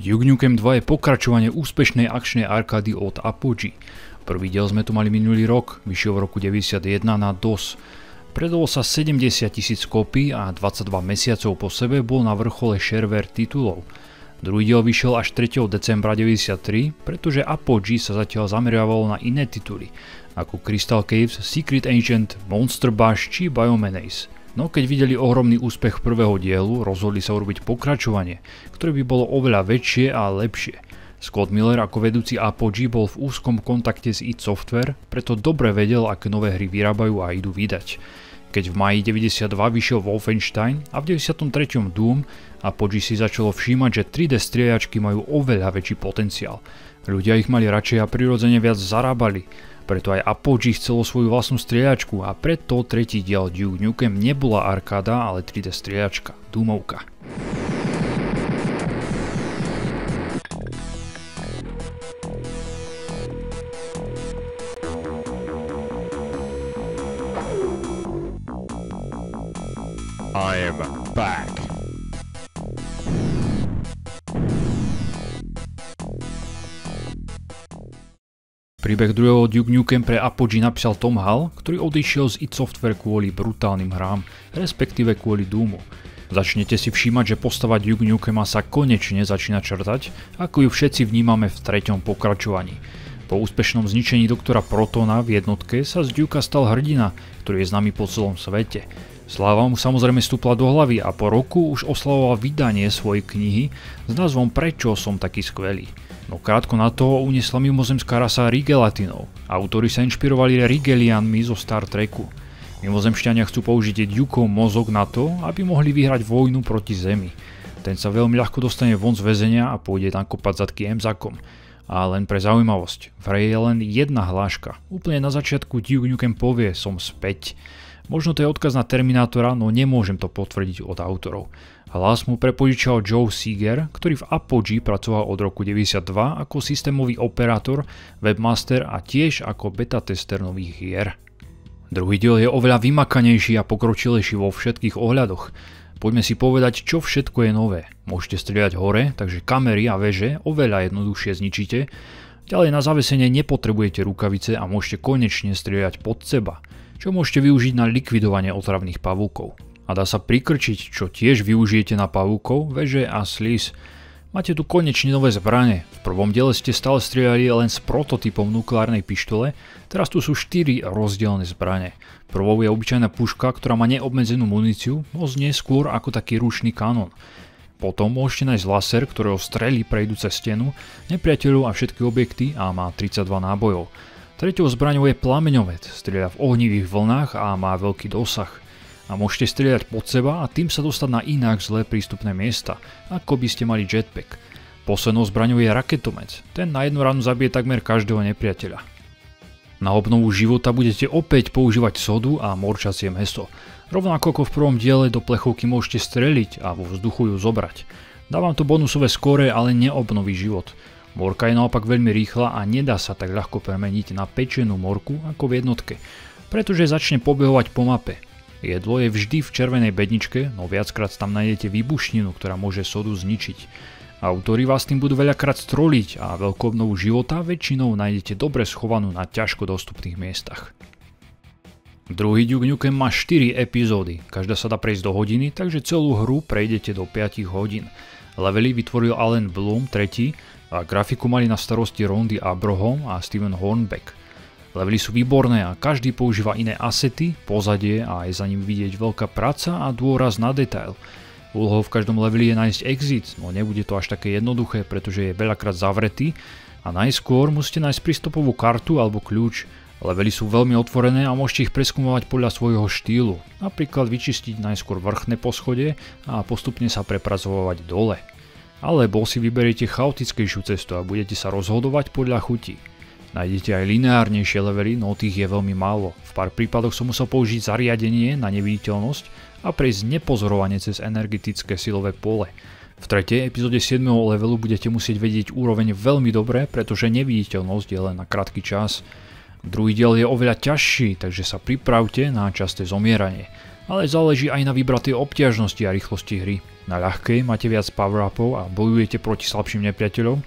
Duke Nukem 2 je pokračovanie úspešnej akčnej arkády od Apogee. Prvý diel sme tu mali minulý rok, vyšiel v roku 91 na DOS. Predalo sa 70 000 kópií a 22 mesiacov po sebe bol na vrchole shareware titulov. Druhý diel vyšiel až 3. decembra 93, pretože Apogee sa zatiaľ zameriavalo na iné tituly, ako Crystal Caves, Secret Agent, Monster Bash či Biomenace. No keď videli ohromný úspech prvého dielu, rozhodli sa urobiť pokračovanie, ktoré by bolo oveľa väčšie a lepšie. Scott Miller ako vedúci Apogee bol v úzkom kontakte s id Software, preto dobre vedel, aké nové hry vyrábajú a idú vydať. Keď v máji 92 vyšiel Wolfenstein a v 93. Doom, Apogee si začalo všímať, že 3D strieľačky majú oveľa väčší potenciál. Ľudia ich mali radšej a prirodzene viac zarábali. Preto aj Apogee chcelo svoju vlastnú strieľačku a preto tretí diel Duke Nukem nebola arkáda, ale 3D strieľačka, Doomovka. I am back. Príbeh druhého Duke Nukem pre Apogee napísal Tom Hall, ktorý odišiel z id Software kvôli brutálnym hrám, respektíve kvôli Doomu. Začnete si všímať, že postava Duke Nukema sa konečne začína črtať, ako ju všetci vnímame v treťom pokračovaní. Po úspešnom zničení doktora Protona v jednotke sa z Dukea stal hrdina, ktorý je známy po celom svete. Sláva mu samozrejme stúpla do hlavy a po roku už oslavoval vydanie svojej knihy s názvom Prečo som taký skvelý. No krátko na to uniesla mimozemská rasa Rigelatinov. Autori sa inšpirovali Rigelianmi zo Star Treku. Mimozemšťania chcú použiť Dukeov mozog na to, aby mohli vyhrať vojnu proti Zemi. Ten sa veľmi ľahko dostane von z väzenia a pôjde tam kopať zadky Emzakom. A len pre zaujímavosť, v hre je len jedna hláška. Úplne na začiatku Duke Nukem povie som späť. Možno to je odkaz na Terminátora, no nemôžem to potvrdiť od autorov. Hlas mu prepožičal Joe Seeger, ktorý v Apogee pracoval od roku 92 ako systémový operátor, webmaster a tiež ako beta tester nových hier. Druhý diel je oveľa vymakanejší a pokročilejší vo všetkých ohľadoch. Poďme si povedať, čo všetko je nové. Môžete strieľať hore, takže kamery a veže oveľa jednoduchšie zničíte. Ďalej na zavesenie nepotrebujete rukavice a môžete konečne strieľať pod seba, čo môžete využiť na likvidovanie otravných pavúkov. A dá sa prikrčiť, čo tiež využijete na pavúkov, veže a slíz. Máte tu konečne nové zbrane. V prvom diele ste stále strieľali len s prototypom nukleárnej pištole, teraz tu sú 4 rozdielne zbrane. Prvou je obyčajná puška, ktorá má neobmedzenú muníciu, no znie skôr ako taký ručný kanón. Potom môžete nájsť laser, ktorého strely prejdú cez stenu, nepriateľov a všetky objekty a má 32 nábojov. Treťou zbraňou je plameňovec, strieľa v ohnivých vlnách a má veľký dosah. A môžete strieľať pod seba a tým sa dostať na inak zlé prístupné miesta, ako by ste mali jetpack. Poslednou zbraňou je raketomec, ten na jednu ranu zabije takmer každého nepriateľa. Na obnovu života budete opäť používať sodu a morčacie mäso. Rovnako ako v prvom diele do plechovky môžete streliť a vo vzduchu ju zobrať. Dá vám to bonusové skóre, ale neobnoví život. Morka je naopak veľmi rýchla a nedá sa tak ľahko premeniť na pečenú morku ako v jednotke, pretože začne pobehovať po mape. Jedlo je vždy v červenej bedničke, no viackrát tam nájdete výbušninu, ktorá môže sodu zničiť. Autori vás tým budú veľakrát stroliť a veľkú obnovu života väčšinou nájdete dobre schovanú na ťažko dostupných miestach. Druhý Duke Nukem má 4 epizódy, každá sa dá prejsť do hodiny, takže celú hru prejdete do 5 hodín. Levely vytvoril Alan Bloom III a grafiku mali na starosti Rondy Abraham a Steven Hornbeck. Levely sú výborné a každý používa iné asety, pozadie a je za ním vidieť veľká práca a dôraz na detail. Úlohou v každom leveli je nájsť exit, no nebude to až také jednoduché, pretože je veľakrát zavretý a najskôr musíte nájsť prístupovú kartu alebo kľúč. Levely sú veľmi otvorené a môžete ich preskúmovať podľa svojho štýlu, napríklad vyčistiť najskôr vrchné poschodie a postupne sa prepracovať dole. Alebo si vyberiete chaotickejšiu cestu a budete sa rozhodovať podľa chutí. Nájdete aj lineárnejšie levely, no tých je veľmi málo. V pár prípadoch som musel použiť zariadenie na neviditeľnosť a prejsť nepozorovane cez energetické silové pole. V tretej epizóde 7. levelu budete musieť vedieť úroveň veľmi dobre, pretože neviditeľnosť je len na krátky čas. Druhý diel je oveľa ťažší, takže sa pripravte na časté zomieranie. ale záleží aj na vybratej obťažnosti a rýchlosti hry. Na ľahkej máte viac power-upov a bojujete proti slabším nepriateľom,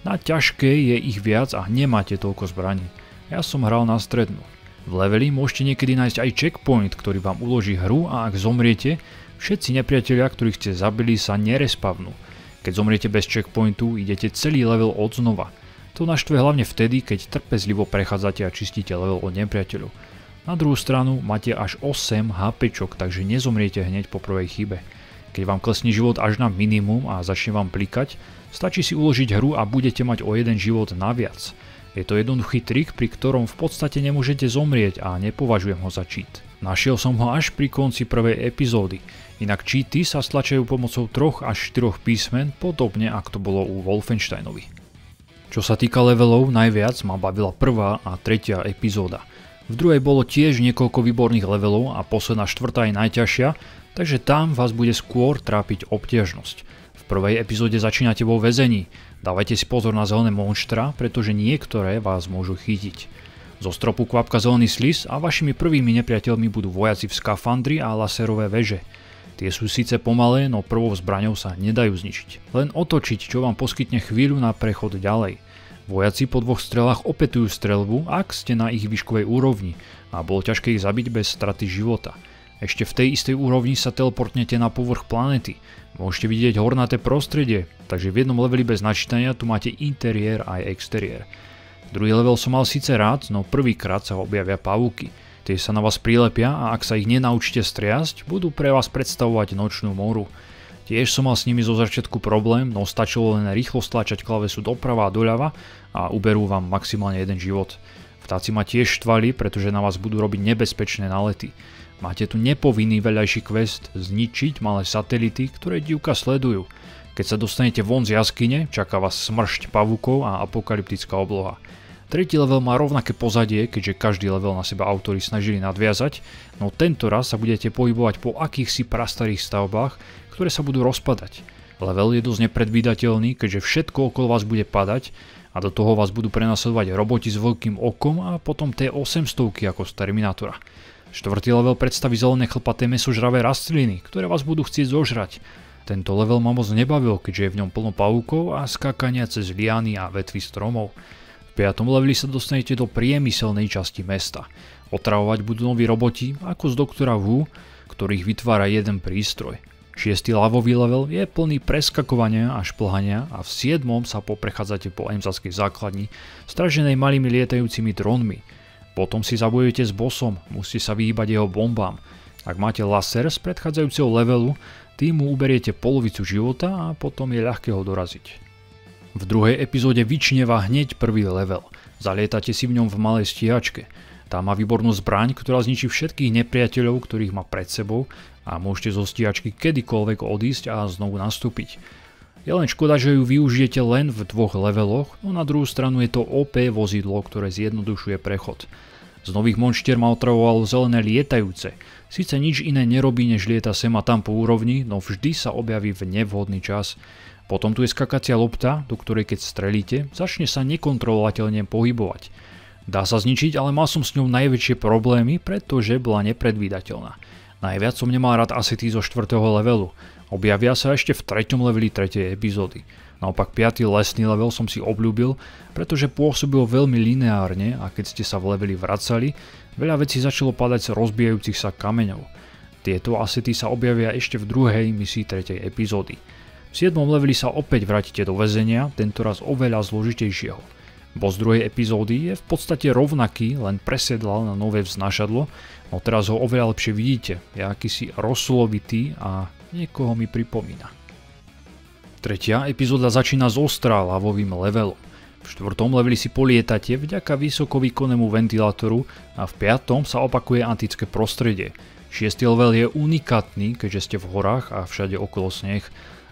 na ťažkej je ich viac a nemáte toľko zbraní. Ja som hral na strednú. V leveli môžete niekedy nájsť aj checkpoint, ktorý vám uloží hru a ak zomriete, všetci nepriatelia, ktorých ste zabili, sa nerespavnú. Keď zomriete bez checkpointu, idete celý level od znova. To naštve hlavne vtedy, keď trpezlivo prechádzate a čistíte level od nepriateľov. Na druhú stranu máte až 8 HPčok, takže nezomriete hneď po prvej chybe. Keď vám klesne život až na minimum a začne vám plikať, stačí si uložiť hru a budete mať o jeden život naviac. Je to jednoduchý trik, pri ktorom v podstate nemôžete zomrieť a nepovažujem ho za cheat. Našiel som ho až pri konci prvej epizódy, inak cheaty sa stlačajú pomocou 3 až 4 písmen, podobne ako to bolo u Wolfensteinovi. Čo sa týka levelov, najviac ma bavila prvá a tretia epizóda. V druhej bolo tiež niekoľko výborných levelov a posledná štvrtá je najťažšia, takže tam vás bude skôr trápiť obťažnosť. V prvej epizóde začínate vo väzení. Dávajte si pozor na zelené monštra, pretože niektoré vás môžu chytiť. Zo stropu kvapka zelený slis a vašimi prvými nepriateľmi budú vojaci v skafandri a laserové veže. Tie sú síce pomalé, no prvou zbraňou sa nedajú zničiť. Len otočiť, čo vám poskytne chvíľu na prechod ďalej. Vojaci po 2 strelách opätujú streľbu, ak ste na ich výškovej úrovni a bolo ťažké ich zabiť bez straty života. Ešte v tej istej úrovni sa teleportnete na povrch planéty. Môžete vidieť hornaté prostredie, takže v jednom leveli bez načítania tu máte interiér aj exteriér. Druhý level som mal síce rád, no prvýkrát sa objavia pavúky. Tie sa na vás prilepia a ak sa ich nenaučíte striasť, budú pre vás predstavovať nočnú moru. Tiež som mal s nimi zo začiatku problém, no stačilo len rýchlo stlačať klavesu doprava a doľava a uberú vám maximálne jeden život. Vtáci ma tiež štvali, pretože na vás budú robiť nebezpečné nálety. Máte tu nepovinný veľajší quest zničiť malé satelity, ktoré divka sledujú. Keď sa dostanete von z jaskyne, čaká vás smršť pavúkov a apokalyptická obloha. Tretí level má rovnaké pozadie, keďže každý level na seba autori snažili nadviazať, no tento raz sa budete pohybovať po akýchsi prastarých stavbách, ktoré sa budú rozpadať. Level je dosť nepredvídateľný, keďže všetko okolo vás bude padať a do toho vás budú prenasledovať roboti s veľkým okom a potom T-800 ako z Terminátora. Štvrtý level predstaví zelené chlpaté mäsožravé rastliny, ktoré vás budú chcieť zožrať. Tento level ma moc nebavil, keďže je v ňom plno pavúkov a skákania cez liany a vetvy stromov. V 5. leveli sa dostanete do priemyselnej časti mesta. Otravovať budú noví roboti, ako z doktora Who, ktorých vytvára jeden prístroj. 6. lavový level je plný preskakovania a šplhania a v 7. sa poprechádzate po emzatskej základni, straženej malými lietajúcimi dronmi. Potom si zabojujete s bossom, musíte sa vyhýbať jeho bombám. Ak máte laser z predchádzajúceho levelu, tým mu uberiete polovicu života a potom je ľahké ho doraziť. V druhej epizóde vyčnieva hneď prvý level. Zalietate si v ňom v malej stíhačke. Tá má výbornú zbraň, ktorá zničí všetkých nepriateľov, ktorých má pred sebou a môžete zo stíhačky kedykoľvek odísť a znovu nastúpiť. Je len škoda, že ju využijete len v 2 leveloch, no na druhú stranu je to OP vozidlo, ktoré zjednodušuje prechod. Z nových monštier ma otravovalo zelené lietajúce. Síce nič iné nerobí, než lieta sem a tam po úrovni, no vždy sa objaví v nevhodný čas. Potom tu je skakacia lopta, do ktorej keď strelíte, začne sa nekontrolovateľne pohybovať. Dá sa zničiť, ale mal som s ňou najväčšie problémy, pretože bola nepredvídateľná. Najviac som nemal rád asety zo 4. levelu. Objavia sa ešte v 3. leveli 3. epizódy. Naopak 5. lesný level som si obľúbil, pretože pôsobil veľmi lineárne a keď ste sa v leveli vracali, veľa vecí začalo padať z rozbijajúcich sa kameňov. Tieto asety sa objavia ešte v 2. misii 3. epizódy. V 7. leveli sa opäť vrátite do väzenia, tentoraz oveľa zložitejšieho. Boss 2. epizódy je v podstate rovnaký, len presedlal na nové vznášadlo, no teraz ho oveľa lepšie vidíte, je akýsi rozsulovitý a niekoho mi pripomína. 3. epizóda začína s ostrá lavovým levelom. V 4. leveli si polietate vďaka vysokovýkonnému ventilátoru a v 5. sa opakuje antické prostredie. 6. level je unikátny, keďže ste v horách a všade okolo sneh.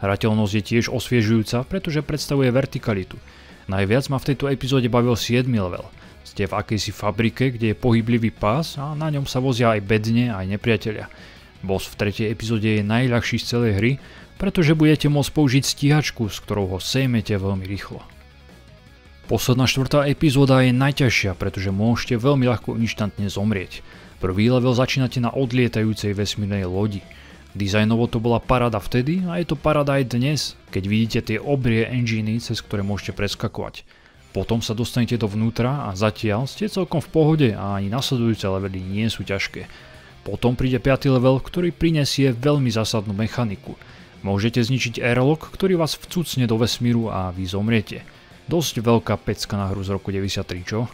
Hrateľnosť je tiež osviežujúca, pretože predstavuje vertikalitu. Najviac ma v tejto epizóde bavil 7. level. Ste v akejsi fabrike, kde je pohyblivý pás a na ňom sa vozia aj bedne, aj nepriatelia. Boss v 3. epizóde je najľahší z celej hry, pretože budete môcť použiť stíhačku, s ktorou ho sejmete veľmi rýchlo. Posledná 4. epizóda je najťažšia, pretože môžete veľmi ľahko inštantne zomrieť. Prvý level začínate na odlietajúcej vesmírnej lodi. Dizajnovo to bola paráda vtedy a je to paráda aj dnes, keď vidíte tie obrie enginy, cez ktoré môžete preskakovať. Potom sa dostanete dovnútra a zatiaľ ste celkom v pohode a ani nasledujúce levely nie sú ťažké. Potom príde 5. level, ktorý prinesie veľmi zásadnú mechaniku. Môžete zničiť airlock, ktorý vás vcucne do vesmíru a vy zomriete. Dosť veľká pecka na hru z roku 93, čo?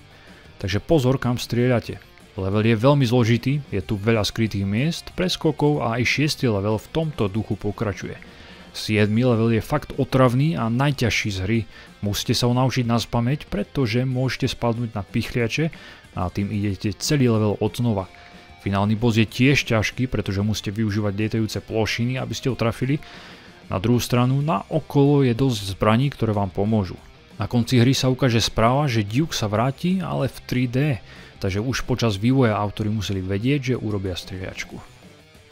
Takže pozor, kam strieľate. Level je veľmi zložitý, je tu veľa skrytých miest, preskokov a aj 6. level v tomto duchu pokračuje. 7. level je fakt otravný a najťažší z hry. Musíte sa ho naučiť naspamäť, pretože môžete spadnúť na pichliače a tým idete celý level od znova. Finálny boss je tiež ťažký, pretože musíte využívať lietajúce plošiny, aby ste ho trafili. Na druhú stranu, na okolo je dosť zbraní, ktoré vám pomôžu. Na konci hry sa ukáže správa, že Duke sa vráti, ale v 3D. Takže už počas vývoja autori museli vedieť, že urobia strieľačku.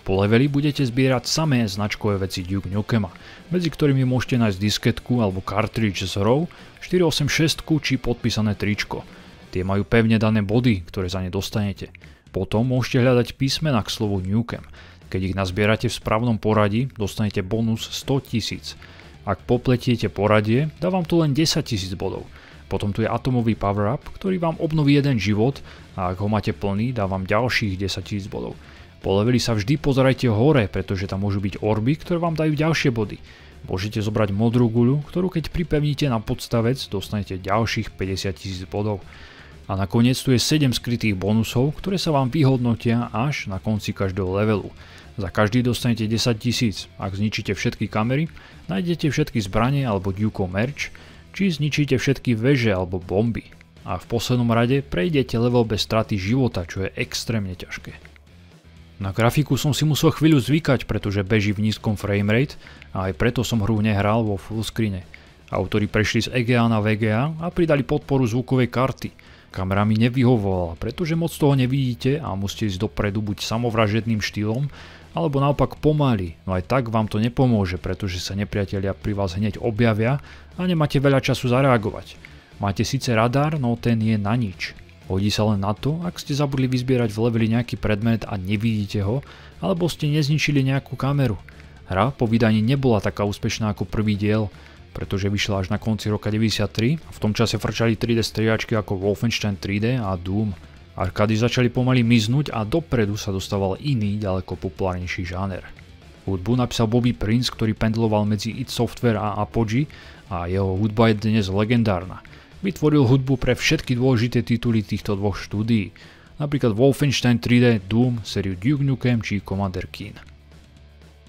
Po leveli budete zbierať samé značkové veci Duke Nukema, medzi ktorými môžete nájsť disketku alebo cartridge s hrou, 486 či podpísané tričko. Tie majú pevne dané body, ktoré za ne dostanete. Potom môžete hľadať písmena k slovu Nukem. Keď ich nazbierate v správnom poradí, dostanete bonus 100 000. Ak popletiete poradie, dá vám to len 10 000 bodov. Potom tu je atomový power-up, ktorý vám obnoví jeden život a ak ho máte plný, dá vám ďalších 10 000 bodov. Po leveli sa vždy pozerajte hore, pretože tam môžu byť orby, ktoré vám dajú ďalšie body. Môžete zobrať modrú guľu, ktorú keď pripevníte na podstavec, dostanete ďalších 50 000 bodov. A nakoniec tu je 7 skrytých bonusov, ktoré sa vám vyhodnotia až na konci každého levelu. Za každý dostanete 10 000, ak zničíte všetky kamery, nájdete všetky zbranie alebo Dukeov merch, či zničíte všetky veže alebo bomby. A v poslednom rade prejdete level bez straty života, čo je extrémne ťažké. Na grafiku som si musel chvíľu zvykať, pretože beží v nízkom framerate a aj preto som hru nehral vo fullscreene. Autori prešli z EGA na VGA a pridali podporu zvukovej karty. Kamera mi nevyhovovala, pretože moc toho nevidíte a musíte ísť dopredu buď samovražedným štýlom, alebo naopak pomaly, no aj tak vám to nepomôže, pretože sa nepriatelia pri vás hneď objavia a nemáte veľa času zareagovať. Máte síce radar, no ten je na nič. Hodí sa len na to, ak ste zabudli vyzbierať v leveli nejaký predmet a nevidíte ho, alebo ste nezničili nejakú kameru. Hra po vydaní nebola taká úspešná ako prvý diel, pretože vyšla až na konci roka 93 a v tom čase frčali 3D strieľačky ako Wolfenstein 3D a Doom. Arkády začali pomaly miznúť a dopredu sa dostával iný, ďaleko populárnejší žáner. Hudbu napísal Bobby Prince, ktorý pendloval medzi id Software a Apogee a jeho hudba je dnes legendárna. Vytvoril hudbu pre všetky dôležité tituly týchto dvoch štúdií, napríklad Wolfenstein 3D, Doom, sériu Duke Nukem či Commander Keen.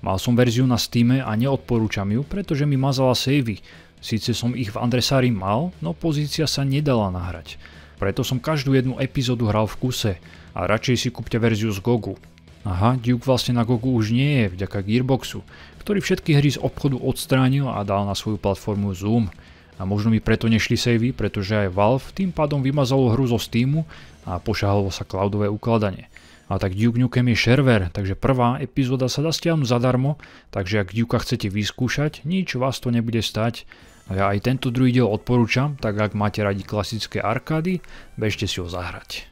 Mal som verziu na Steame a neodporúčam ju, pretože mi mazala savey. Síce som ich v Andresári mal, no pozícia sa nedala nahrať. Preto som každú jednu epizódu hral v kuse a radšej si kúpte verziu z GOGu. Aha, Duke vlastne na GOGu už nie je vďaka Gearboxu, ktorý všetky hry z obchodu odstránil a dal na svoju platformu Zoom. A možno mi preto nešli savey, pretože aj Valve tým pádom vymazalo hru zo Steamu a pošahalo sa cloudové ukladanie. A tak Duke Nukem je shareware, takže prvá epizóda sa dá stiahnuť zadarmo, takže ak Dukea chcete vyskúšať, nič vás to nebude stať. A ja aj tento druhý diel odporúčam, tak ak máte radi klasické arkády, bežte si ho zahrať.